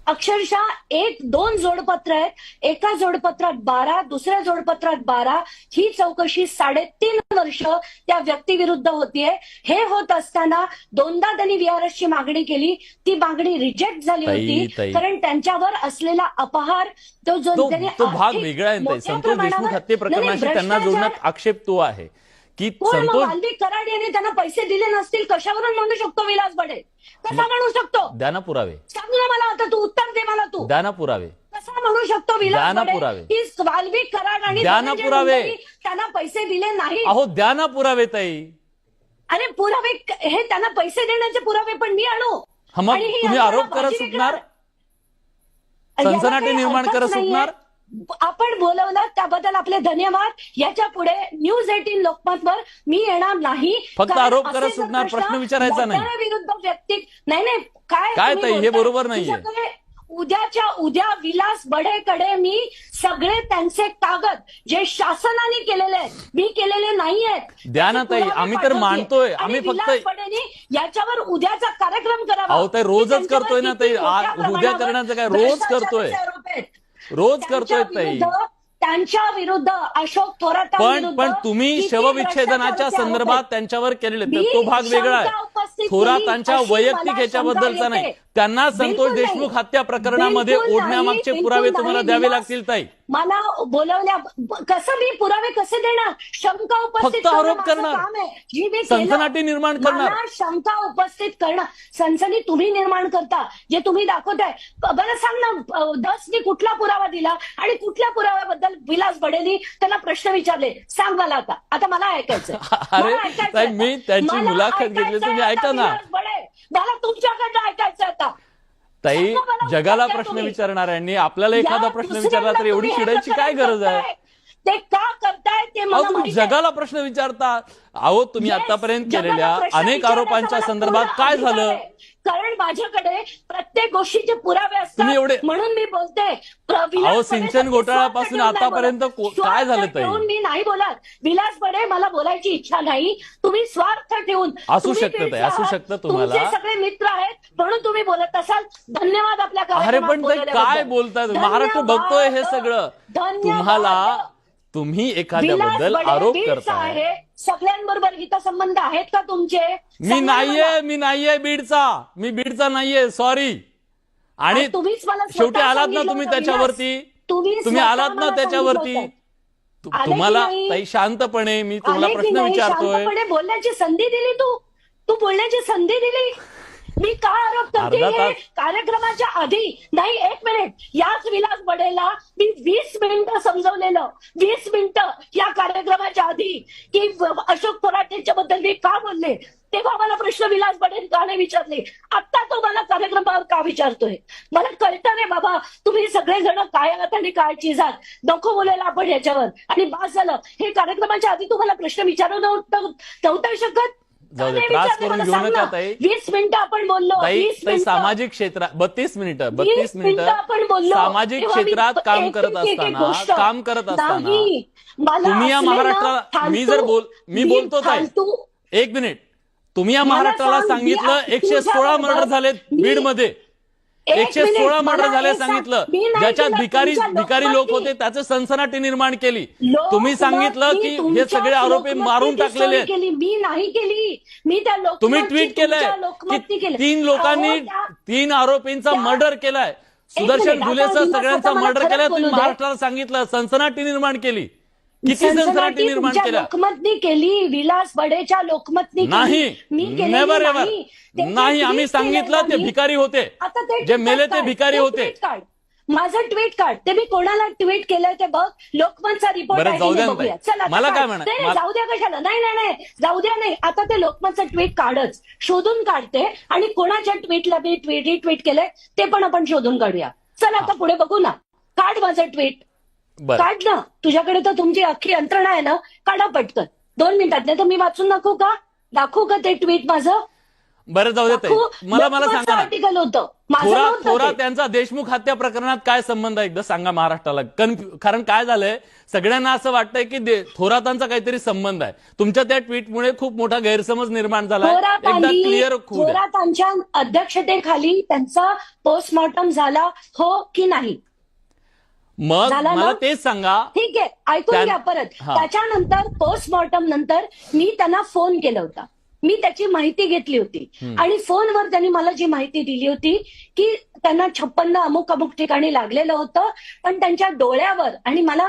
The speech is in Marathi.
अक्षरशः एक दोन जोडपत्र आहेत, एका जोडपत्रात 12, दुसऱ्या जोडपत्रात 12. ही चौकशी 3.5 वर्ष त्या व्यक्तीविरुद्ध होतीये. हे होत असताना दोनदा त्यांनी VRS ची मागणी केली, ती मागणी रिजेक्ट झाली होती कारण त्यांच्यावर असलेला अपहार तो भाग वेगळा आहे. संतोष देशमुख हत्ये प्रकरणाशी त्यांना जोडण्यात आक्षेप तो आहे की वाल्मिक कराड यांनी त्यांना पैसे दिले नसतील कशावरून म्हणू शकतो विलास बडे? कसा म्हणू शकतो? द्या ना पुरावे. सांग ना मला, आता तू उत्तर दे मला. तू द्या ना पुरावे. कसा म्हणू शकतो विलास बडे की वाल्मिक कराड आणि द्या ना पुरावे त्यांना पैसे दिले नाही? अहो द्या ना पुरावे ताई. अरे पुरावे हे त्यांना पैसे देण्याचे पुरावे पण मी आणू? मग तुम्ही आरोप करत सुटणार, सनसनाटी निर्माण करत सुटणार? आपण बोलवलं त्याबद्दल आपले धन्यवाद. याच्या पुढे न्यूज 18 लोकमतवर मी येणार नाही. फक्त आरोप करत सुटणार, प्रश्न विचारायचा नाही. विरुद्ध व्यक्ती नाही काय ताई, हे बरोबर नाहीये. उद्याच्या उद्या विलास बडेकडे मी सगळे त्यांचे कागद जे शासनाने केलेले आहेत, मी केलेले नाहीयेत, द्या ना ताई. आम्ही तर मानतोय, आम्ही फक्त याच्यावर उद्याचा कार्यक्रम करावा. अहो ताई रोजच करतोय ना ताई. उद्या करण्याचं काय, रोज करतोय, रोज करतोय ताई. त्यांच्या विरुद्ध अशोक थोरातांविरुद्ध पण तुम्ही शवविच्छेदनाच्या संदर्भात त्यांच्यावर केलेले तो भाग वेगळा आहे. थोरातांच्या वैयक्तिक ह्याच्याबद्दलचा नाही. त्यांना संतोष देशमुख हत्या प्रकरणामध्ये ओढण्यामागचे पुरावे तुम्हाला द्यावे लागतील ताई. मला बोलवल्या कसं मी पुरावे कसे देणार? शंका उपस्थित फक्त आरोप करणार, सनसनाटी निर्माण करणार. शंका उपस्थित करणं, सनसनी तुम्ही निर्माण करता जे तुम्ही दाखवताय. बरं सांग ना, दसनी कुठला पुरावा दिला आणि कुठल्या पुराव्याबद्दल विलास बडेंनी त्यांना प्रश्न विचारले? सांग मला. आता मला ऐकायचं. अरे मी त्यांची मुलाखत घेतली, तुम्ही ऐका ना. मला तुमच्याकडनं ऐकायचं आता. ताई जगाला प्रश्न विचारणाऱ्यांनी आपल्याला एखादा प्रश्न विचारला तर एवढी चिडायची काय गरज आहे? ते का करताय ते मला तुम्ही जगाला प्रश्न विचारता. अहो तुम्ही आतापर्यंत केलेल्या अनेक आरोपांच्या संदर्भात काय झालं? कारण माझ्याकडे प्रत्येक गोष्टीचे पुरावे असतात एवढे म्हणून मी बोलते. अहो सिंचन घोटाळ्यापासून आतापर्यंत काय झालं ताई? मी नाही बोलत. विलास बडे मला बोलायची इच्छा नाही. तुम्ही स्वार्थ ठेवून असू शकतं ताई, असू शकतं. तुम्हाला सगळे मित्र आहेत म्हणून तुम्ही बोलत असाल. धन्यवाद आपल्या कार्यक्रमात. अरे पण काय बोलतात? महाराष्ट्र बघतोय हे सगळं. तुम्हाला तुम्ही एखाद्याबद्दल आरोप करताय. सगळ्यांबरोबर हितसंबंध आहेत का तुमचे? मी नाहीये बीडचा. मी बीडचा नाहीये, सॉरी. आणि शेवटी आलात ना तुम्ही त्याच्यावरती. तुम्ही आलात ना त्याच्यावरती. तुम्हाला ताई शांतपणे मी तुम्हाला प्रश्न विचारतोय. बोलण्याची संधी दिली. तू बोलण्याची संधी दिली. मी का आरोप करते? कार्यक्रमाच्या आधी नाही, 1 मिनिट. याच विलास बडेला मी 20 मिनिटं समजवलेलं, 20 मिनिटं या कार्यक्रमाच्या आधी की अशोक थोरात बद्दल मी का बोलले. तेव्हा मला प्रश्न विलास बडे का नाही विचारले. आता तो मला कार्यक्रमावर का विचारतोय? मला कळतं नाही बाबा, तुम्ही सगळेजण काय आहात आणि काय चीज आहात. नको बोलायला आपण याच्यावर. आणि बास झालं. हे कार्यक्रमाच्या आधी तुम्हाला प्रश्न विचारू नव्हतं शकत? जाऊ दे, त्रास करून घेऊ नका ताई. 20 मिनिटं आपण बोललो. ताई सामाजिक क्षेत्रात 32 मिनिटं आपण बोललो. सामाजिक क्षेत्रात काम करत असताना तुम्ही या महाराष्ट्राला मी बोलतो ताई 1 मिनिट. तुम्ही या महाराष्ट्राला सांगितलं 116 मर्डर झालेत बीडमध्ये. 116 मर्डर झाले सांगितलं. ज्याच्यात भिकारी लोक होते त्याचं सनसनाटी निर्माण केली. तुम्ही सांगितलं की हे सगळे आरोपी मारून टाकलेले आहेत. मी नाही केली. मी त्या तुम्ही ट्विट केलंय की 3 लोकांनी 3 आरोपींचा मर्डर केलाय. सुदर्शन घुलेचा सगळ्यांचा मर्डर केलाय. तुम्ही महाराष्ट्राला सांगितलं, सनसनाटी निर्माण केली. किती सनसनाटी निर्माण केल्या? लोकमतनी केली. विलास बडेच्या लोकमतनी नाही. नेव्हर एव्हर नाही. आम्ही सांगितलं ते भिकारी होते, जे मेले ते भिकारी होते. माझं ट्विट काढ. ते मी कोणाला ट्विट केलंय ते बघ. लोकमतचा रिपोर्ट जाऊ द्या. मला काय म्हणा, जाऊ द्या कशाला? नाही जाऊ द्या. नाही आता ते लोकमतचं ट्विट काढच. शोधून काढते आणि कोणाच्या ट्विटला मी रिट्विट केलंय ते पण आपण शोधून काढूया. चल आता पुढे बघू ना. काढ माझं ट्विट. काढ ना. तुझ्याकडे तर तुमची अख्खी यंत्रणा आहे ना. काढा पटकन 2 मिनिटात. नाही तर मी वाचून दाखवू का ते ट्विट माझं? बरं जाऊ देत. मला सांगा. आर्टिकल होतं. थोरात त्यांचा देशमुख हत्या प्रकरणात काय संबंध आहे एकदा सांगा महाराष्ट्राला. कारण काय झालंय, सगळ्यांना असं वाटतंय की थोरातांचा काहीतरी संबंध आहे. तुमच्या त्या ट्विटमुळे खूप मोठा गैरसमज निर्माण झाला. एकदा क्लिअर थोरातांच्या अध्यक्षतेखाली त्यांचा पोस्टमॉर्टम झाला हो की नाही? मग मला तेच सांगा. ठीक आहे, ऐकून घ्या परत. त्याच्यानंतर पोस्टमॉर्टम नंतर मी त्यांना फोन केला होता, मी त्याची माहिती घेतली होती आणि फोनवर त्यांनी मला जी माहिती दिली होती की त्यांना 56 अमुक अमुक ठिकाणी लागलेलं होतं, पण त्यांच्या डोळ्यावर आणि मला